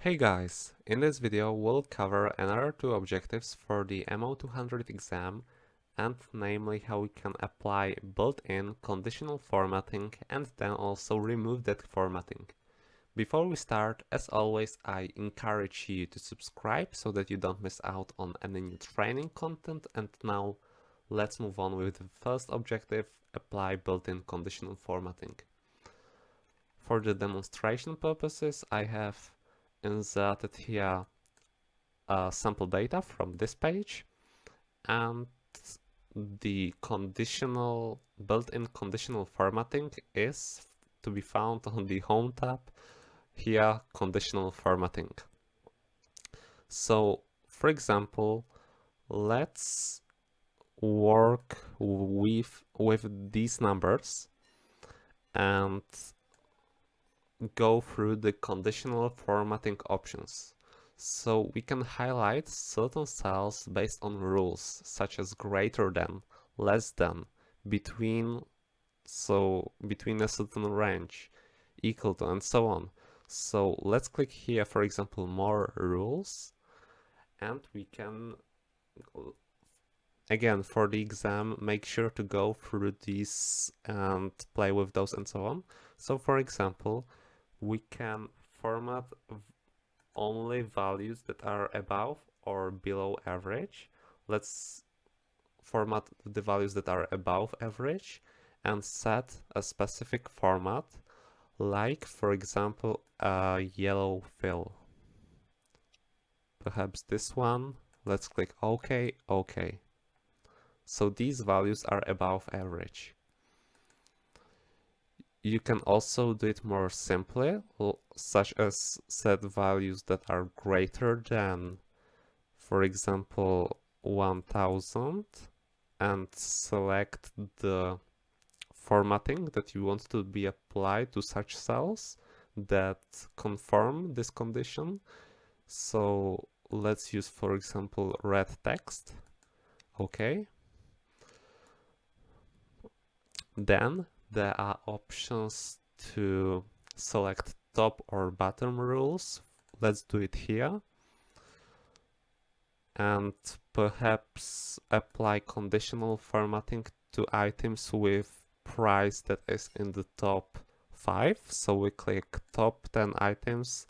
Hey guys, in this video we'll cover another two objectives for the MO-200 exam, and namely how we can apply built-in conditional formatting and then also remove that formatting. Before we start, as always, I encourage you to subscribe so that you don't miss out on any new training content. And now let's move on with the first objective, apply built-in conditional formatting. For the demonstration purposes, I have inserted here sample data from this page, and the conditional built-in conditional formatting is to be found on the home tab here, conditional formatting. So for example, let's work with these numbers and go through the conditional formatting options. So we can highlight certain cells based on rules such as greater than, less than, between, so between a certain range, equal to, and so on. So let's click here, for example, more rules, and we can, again, for the exam, make sure to go through these and play with those and so on. So for example, we can format only values that are above or below average. Let's format the values that are above average and set a specific format, like for example a yellow fill. Perhaps this one. Let's click OK, OK. So these values are above average. You can also do it more simply, such as set values that are greater than, for example, 1000, and select the formatting that you want to be applied to such cells that confirm this condition. So let's use, for example, red text. Okay. Then there are options to select top or bottom rules. Let's do it here. And perhaps apply conditional formatting to items with price that is in the top 5. So we click top 10 items,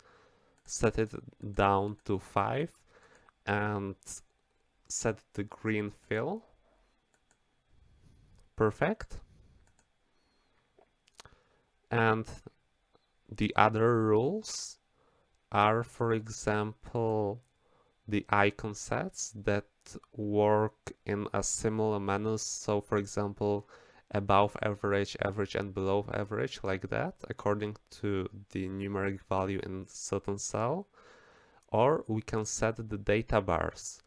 set it down to 5, and set the green fill. Perfect. And the other rules are, for example, the icon sets that work in a similar manner. So for example, above average, average, and below average, like that, according to the numeric value in certain cell. Or we can set the data bars.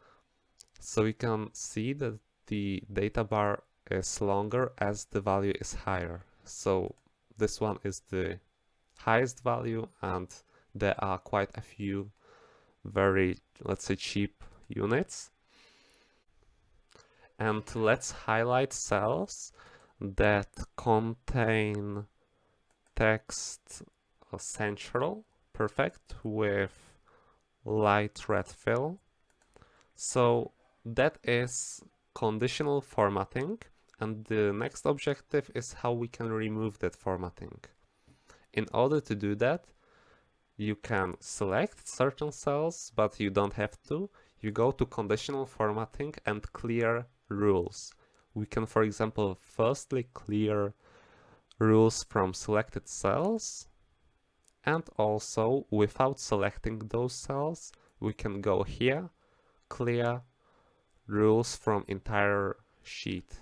So we can see that the data bar is longer as the value is higher. So this one is the highest value, and there are quite a few very, let's say, cheap units. And let's highlight cells that contain text central, perfect, with light red fill. So that is conditional formatting, and the next objective is how we can remove that formatting. In order to do that, you can select certain cells, but you don't have to. You go to conditional formatting and clear rules. We can, for example, firstly clear rules from selected cells, and also without selecting those cells, we can go here, clear rules from entire sheet.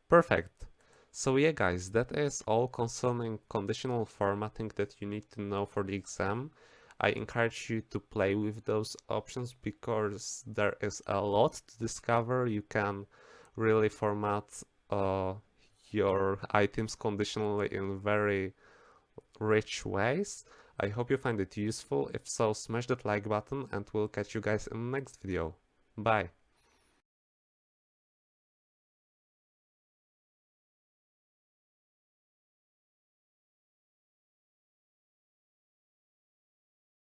Perfect. So yeah guys, that is all concerning conditional formatting that you need to know for the exam. I encourage you to play with those options because there is a lot to discover. You can really format your items conditionally in very rich ways. I hope you find it useful. If so, smash that like button, and we'll catch you guys in the next video. Bye.